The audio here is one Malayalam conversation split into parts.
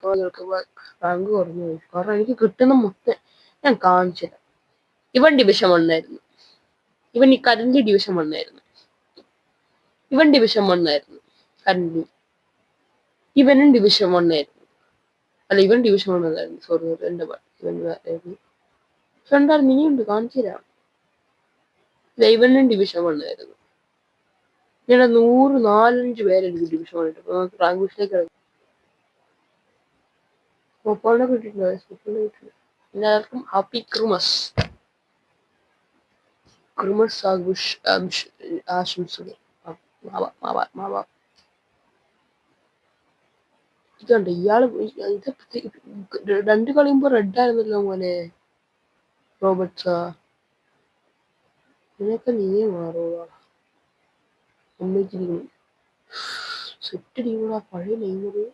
റാങ്ക് കുറഞ്ഞു പോയി. കാരണം എനിക്ക് കിട്ടുന്ന മൊത്തം ഞാൻ കാണിച്ചില്ല. ഇവൻ ഡിവിഷൻ 1 ആയിരുന്നു. ഇവൻ ഈ കറന്റ് ഡിവിഷൻ 1 ആയിരുന്നു. ഇവൻ ഡിവിഷൻ 1 ആയിരുന്നു കറന്റ്. ഇവനും ഡിവിഷൻ 1 ആയിരുന്നു. അല്ല, ഇവൻ ഡിവിഷൻ 1 അല്ലായിരുന്നു. സോറി, എന്റെ ഇവൻ ആയിരുന്നു. പക്ഷെ ഉണ്ടായിരുന്നു, ഇനിയുണ്ട്, കാണിച്ചില്ല. ഇവനും ഡിവിഷൻ 1 ആയിരുന്നു. ഇങ്ങനെ 145 പേരെനിക്ക് ഡിവിഷൻ 1 ഇട്ടു. റാങ്ക് ലിസ്റ്റിലേക്ക് പൊപ്പോളിനെ കിട്ടിയിട്ടില്ല. എല്ലാവർക്കും ഹാപ്പി ക്രിസ്മസ്. ക്രിസ്മസ് ആശംസകൾ. ഇതുണ്ട് ഇയാള് ഇത് 2 കളിയുമ്പോ റെഡ് ആയിരുന്നല്ലോ മോനെ. റോബർട്ട്സാ, ഇതിനൊക്കെ നീയേ മാറുക. സെറ്റ് ടീമുള്ള പഴയ നെയ്മറ്.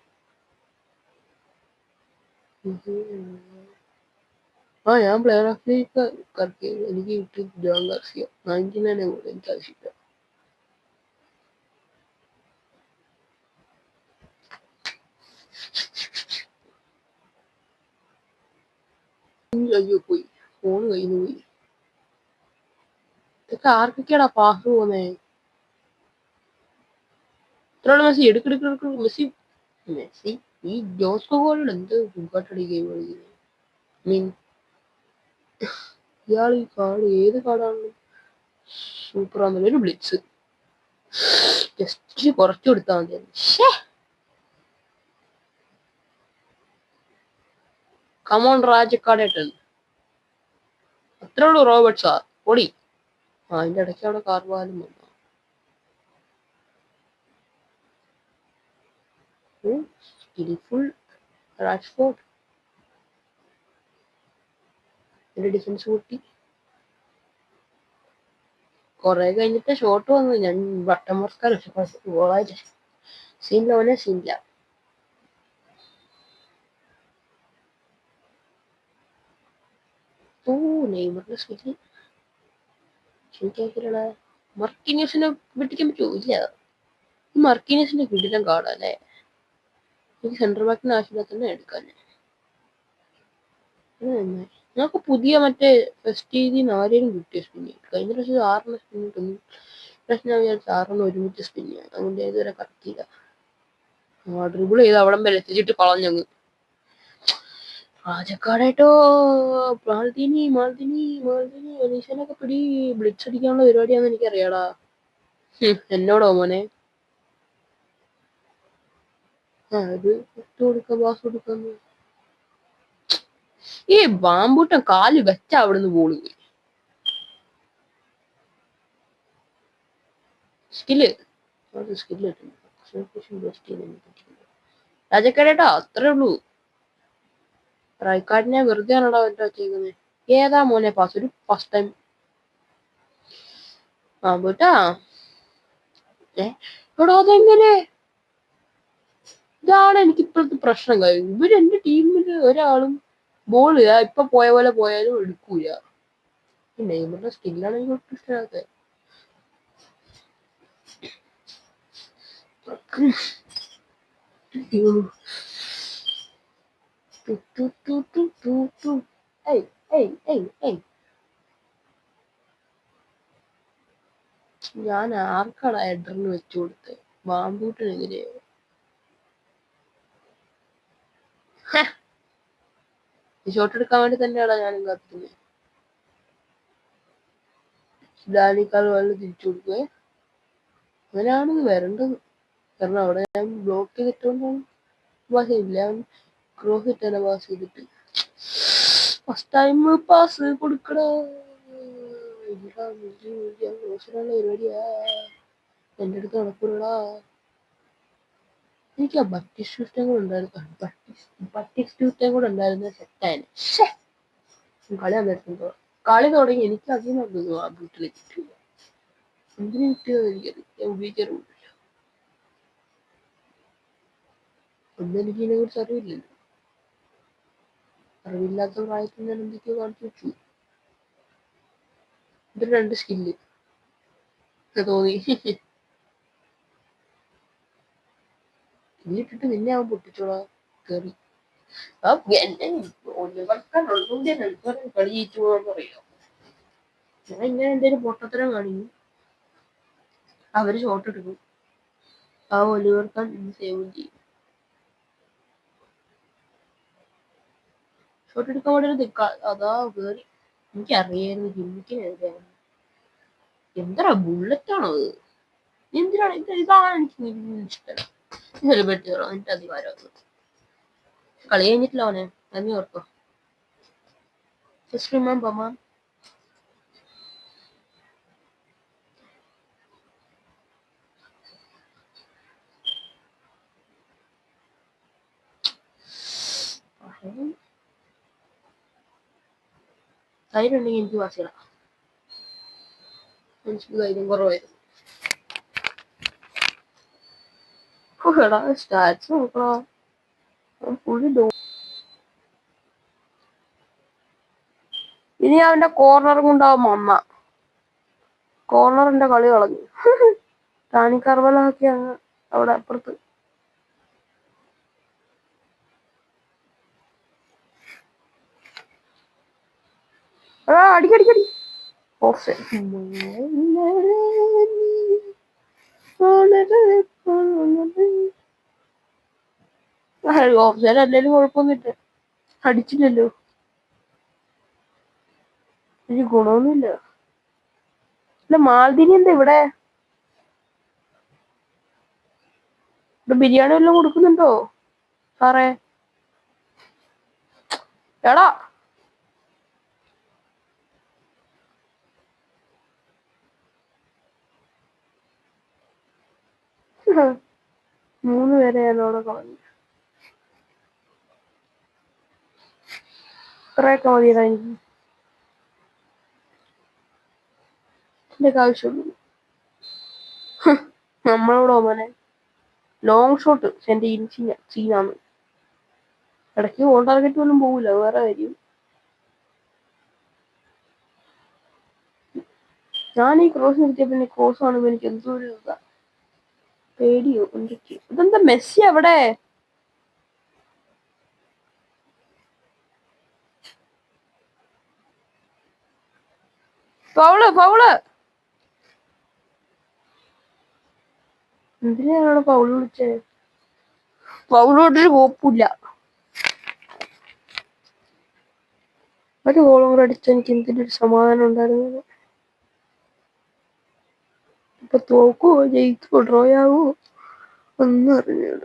ഞാൻ പ്ലെയർ ഓഫ് ദി കറക്കി. എനിക്ക് കിട്ടി ജോൺ ഗാർസിയ 99 കൂടെ. എനിക്ക് ആവശ്യമില്ല. അയ്യോ, പോയി ഫോണ് കയ്യിൽ നിന്ന് പോയി. ഇതൊക്കെ ആർക്കൊക്കെയാടാ പാസ് പോന്നേ? ഇത്രയുള്ള മെസ്സി എടുക്കെടുക്കെടുക്ക്. മെസ്സി ഈ ജോസ്കോ ഗോളിൽ എന്ത് സുഖമായിട്ടടി ഗെയിം കളിക്കുന്നത്. മീൻ ഇയാൾ ഈ കാർഡ് ഏത് കാർഡാണ്? സൂപ്പറാന്നല്ലോ. ഒരു ബ്ലിറ്റ്സ് ജസ്റ്റ് കുറച്ചു കൊടുത്താൽ മതിയായിരുന്നു. കമോൺ രാജക്കാടേട്ടൻ, അത്രേ ഉള്ളൂ. റോബർട്ട്സാ പൊടി. അതിന്റെ ഇടയ്ക്ക് അവിടെ കാർവാലും വന്നു. Skilful Rashford. എന്റെ ഡിഫൻസ് കൂട്ടി. കൊറേ കഴിഞ്ഞിട്ട് ഷോട്ട് വന്നു. ഞാൻ ബട്ടൺ മർക്കാർ ഗോളായിട്ട് സീനില്ല. അവനെ സീനില്ല. നെയ്മറിന്റെ സ്കില്ല് ശരിക്കാക്കില്ല. മർക്കീനിയസിനെ വെട്ടിക്കാൻ പറ്റുമോ? ഇല്ല. ഈ മർക്കീനിയസിന്റെ കിടിലം കാർഡല്ലേ. എനിക്ക് സെൻട്രൽ ബാക്കിന് ആവശ്യമില്ല തന്നെ എടുക്കാൻ. ഞങ്ങൾക്ക് പുതിയ മറ്റേ ഫെസ്റ്റീജിന്ന് ആരെയും കിട്ടിയ സ്പിന്നി. കഴിഞ്ഞ പ്രാവശ്യം 6 സ്പിന്നി കിട്ടുന്നു. പ്രാവശ്യം ഞാൻ വിചാരിച്ചു 6 ഒരുമിച്ച് സ്പിന്നിയാണ്. അതുകൊണ്ട് ഇതുവരെ കറക്റ്റില്ല. ഡ്രിബിൾ ചെയ്ത് അവിടം വരെ എത്തിച്ചിട്ട് കളഞ്ഞങ്ങ്. രാജക്കാടായിട്ടോ. മാൽദിനി അനീഷനൊക്കെ പിടി. ബ്ലിറ്റ്സ് അടിക്കാനുള്ള പരിപാടിയാണെന്ന് എനിക്കറിയാടാ. എന്നോടോ മോനെ? ഇത് ഇട്ട് കൊടുക്കാം, പാസ് കൊടുക്കാം. ഈ ബാമ്പൂട്ടൻ കാല് വെച്ച അവിടുന്ന് ബോള് പോയി. സ്കില്ല് രാജക്കാടേട്ടാ, അത്രേ ഉള്ളൂ. റൈക്കാർഡിനെ വെറുതെ ആണോടാ അവരുടെ വെച്ചേക്കുന്നത്. ഏതാ മോനെ പാസ്? ഒരു ഫസ്റ്റ് ടൈം ബാമ്പൂട്ടാ. എടാ, അതെങ്ങനെ? ഇതാണ് എനിക്ക് ഇപ്പോഴത്തെ പ്രശ്നം. കാര്യം ഇവര് എന്റെ ടീമില് ഒരാളും ബോൾ ഇപ്പൊ പോയ പോലെ പോയാലും എടുക്കൂല. നെയ്മറിന്റെ സ്കില്ലാണ് എനിക്ക് ഒട്ടും ഇഷ്ടമാകാത്തത്. ഞാൻ ആർക്കാണ് ഹെഡറിന് വെച്ചു കൊടുത്തത്? ബാമ്പൂട്ടിനെതിരെ. ഷോട്ട് എടുക്കാൻ വേണ്ടി തന്നെയാണ് ഞാനും കാത്തിരുന്നത്. ഡാനിക്കാൾ വെള്ളം തിരിച്ചു കൊടുക്കുക. അങ്ങനെയാണ് വരേണ്ടത്. കാരണം അവിടെ ഞാൻ ബ്ലോക്ക് ചെയ്തിട്ടുകൊണ്ടാണ് പാസ് ചെയ്തില്ല. അവൻ ക്രോസ് ഇട്ടാണ് പാസ് ചെയ്തിട്ട്. ഫസ്റ്റ് ടൈം പാസ് കൊടുക്കണ പരിപാടിയാ. എന്റെ അടുത്ത് നടക്കൂടാ. എനിക്ക് ആ ബട്ടിസ്റ്റൂറ്റം കൂടെ ഉണ്ടായിരുന്നു. സെറ്റായനെ. കളി വന്നിട്ടുണ്ടോ? കളി തുടങ്ങി. എനിക്ക് അതിൽ നിന്ന് ആ വീട്ടിൽ കിട്ടില്ല. എന്തിനു കിട്ടിയോ എനിക്കത്. ഞാൻ ഉപയോഗിക്കാറുണ്ട്. ഒന്നും എനിക്ക് ഇതിനെ കുറിച്ച് അറിവില്ലല്ലോ. അറിവില്ലാത്ത പ്രായത്തിൽ ഞാൻ എന്തൊക്കെയോ കാണിച്ചു വെച്ചു. ഇത് 2 സ്കില്ല് തോന്നി. സ്കില്ലിട്ടിട്ട് നിന്നെ അവൻ പൊട്ടിച്ചോളാ കേറി. എന്നെ ഒലിവർക്കാനുള്ളൂടെ കളി ജയിച്ചു പോകാൻ പറയോ. ഞാൻ ഇങ്ങനെ എന്തേലും പൊട്ടത്തരം കാണിക്കും, അവര് ഷോട്ട് എടുക്കും, ആ ഒലിവർക്കാൻ സേവും ചെയ്യും. ഷോട്ട് എടുക്കാൻ വേണ്ടി അതാ കേറി. എനിക്കറിയായിരുന്നു ജിമ്മിക്കിനെതിരെയാണ്. എന്താ ബുള്ളറ്റാണോ അത്? എന്തിനാണ് ഇതാണ് എനിക്ക് ഇഷ്ടം. സെലിബ്രിറ്റി എന്റെ അധികാരം കളി കഴിഞ്ഞിട്ടില്ല അവനെ, അത് നീ ഓർക്കോ. Just remember, man. ധൈര്യം ഉണ്ടെങ്കിൽ എനിക്ക് വാസികളാ. എനിക്ക് ധൈര്യം കുറവായിരുന്നു. എടാ സ്റ്റാറ്റ്സ് നോക്കണോ, ഫുള്ളി ഡോ. ഇനി അവന്റെ കോർണർ കൊണ്ടാവും അമ്മ. കോർണറിന്റെ കളി കളഞ്ഞു. ടാനി കർവലൊക്കെ അങ്ങ് അവിടെ അപ്പുറത്ത്. അടിക്കടിക്കടി ഓഫ്. ഓഫ് സൈഡ് അല്ലേലും കുഴപ്പമൊന്നുമില്ല, അടിച്ചില്ലല്ലോ, എനിക്ക് ഗുണമൊന്നുമില്ല. അല്ല മാൽദിനി എന്താ ഇവിടെ ബിരിയാണി വല്ലതും കൊടുക്കുന്നുണ്ടോ സാറേ? എടാ മൂന്ന് പേരെ ഞാനവിടെ കളഞ്ഞു. ഇത്രയൊക്കെ മതിയതാ എനിക്ക്, ഇതിന്റെ ആവശ്യമുള്ളൂ. നമ്മളോടോ മോനെ ലോങ് ഷോട്ട് എന്റെ സീനാണ്. ഇടയ്ക്ക് ഗോൾ ടാർഗറ്റ് പോലും പോകില്ല, വേറെ കാര്യം. ഞാൻ ഈ ക്രോസ് നിർത്തിയ പിന്നെ ക്രോസ് കാണുമ്പോ എനിക്ക് എന്തോ ഒരു ഇതാ, പേടിയോ എന്തൊക്കെയോ. ഇതെന്താ മെസ്സി അവിടെ? Foul foul. എന്തിനാണ് ഫൗള് വിളിച്ചേ? ഫൗള് വിട്ടൊരു കോപ്പില്ല. ഒരു ഗോളും കൂടെ അടിച്ച എനിക്ക് എന്തിന്റെ ഒരു സമാധാനം ഉണ്ടായിരുന്നത്. ഇപ്പൊ തോക്കുവോ ജയിക്കുവോ ഡ്രോയാവോ ഒന്നും അറിഞ്ഞൂട.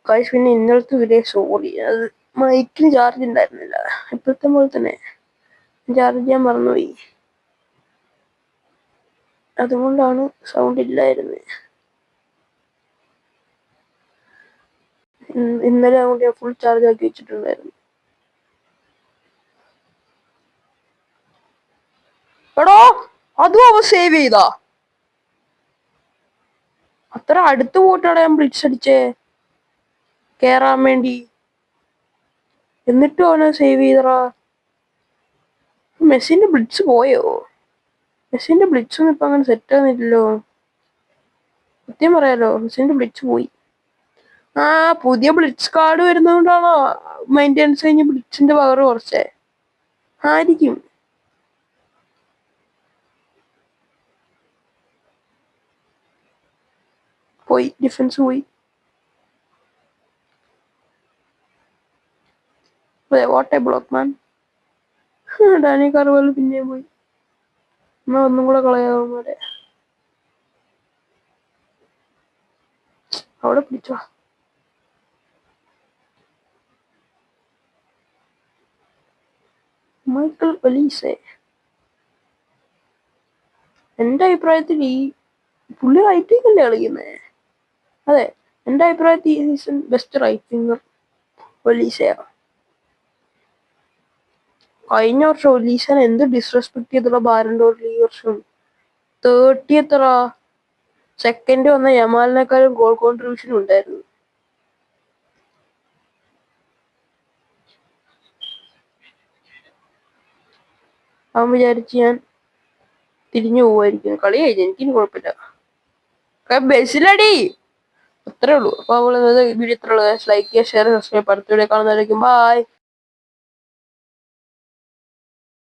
കാശ് പിന്നെ ഇന്നലത്തെ വീഡിയോ സോറി, അത് മൈക്കിന് ചാർജ് ഉണ്ടായിരുന്നില്ല. ഇപ്പോഴത്തെ പോലെ തന്നെ ചാർജ് ചെയ്യാൻ മറന്നുപോയി, അതുകൊണ്ടാണ് സൗണ്ട് ഇല്ലായിരുന്നത്. ഇന്നലെ അതുകൊണ്ട് ഞാൻ ഫുൾ ചാർജ് ആക്കി വെച്ചിട്ടുണ്ടായിരുന്നു. എടോ അതും അവ സേവ് ചെയ്താ? അത്ര അടുത്ത് പോയിട്ടാണ് ഞാൻ ബ്ലിറ്റ്സ് അടിച്ചേ കേറാൻ വേണ്ടി, എന്നിട്ടും അവനെ സേവ് ചെയ്തറാ. മെസ്സിന്റെ ബ്ലിറ്റ്സ് പോയോ? മെസ്സിന്റെ ബ്ലിറ്റ്സ് ഒന്നും ഇപ്പൊ അങ്ങനെ സെറ്റ് ആകുന്നില്ലല്ലോ. സത്യം പറയാലോ, മെസ്സിന്റെ ബ്ലിറ്റ്സ് പോയി. ആ പുതിയ ബ്ലിറ്റ്സ് കാർഡ് വരുന്നതുകൊണ്ടാണോ മെയിൻ്റെനൻസ് കഴിഞ്ഞ് ബ്ലിറ്റ്സിന്റെ പവർ കുറച്ചേ? ആയിരിക്കും. പോയി ഡിഫൻസ് പോയി. What a block man. Dani Carvajal പിന്നെയും പോയി. എന്നാ ഒന്നും കൂടെ കളയാവുന്നവരെ അവിടെ പിടിച്ചോ. മൈക്കിൾ ഒലീസെ എന്റെ അഭിപ്രായത്തിൽ ഈ പുള്ളി റൈറ്റ് വിങ്ങല്ലേ കളിക്കുന്നേ. അതെ, എന്റെ അഭിപ്രായത്തിൽ ഈ സീസൺ ബെസ്റ്റ് റൈറ്റ് വിങ്ങർ ഒലീസയാണ്. കഴിഞ്ഞ വർഷം ഒലീസനെ എന്ത് ഡിസ്റെസ്പെക്ട് ചെയ്തുള്ള ബാരൻഡോറിൽ ഈ വർഷം 30 എത്ര സെക്കൻഡ് വന്ന യമാലിനേക്കാളും ഗോൾ കോൺട്രിബ്യൂഷൻ ഉണ്ടായിരുന്നു. അവൻ വിചാരിച്ച് ഞാൻ തിരിഞ്ഞു പോവായിരിക്കും. കളി കഴിഞ്ഞു, എനിക്കിനി കുഴപ്പമില്ല. ബസ്സിലടി അത്രേ ഉള്ളൂ. അപ്പൊ അവള് വീഡിയോ ഇത്ര ലൈക്ക് ചെയ്യുക, ഷെയർ, സബ്സ്ക്രൈബ്. അടുത്ത വീഡിയോ കാണുന്നതായിരിക്കും. ബൈ.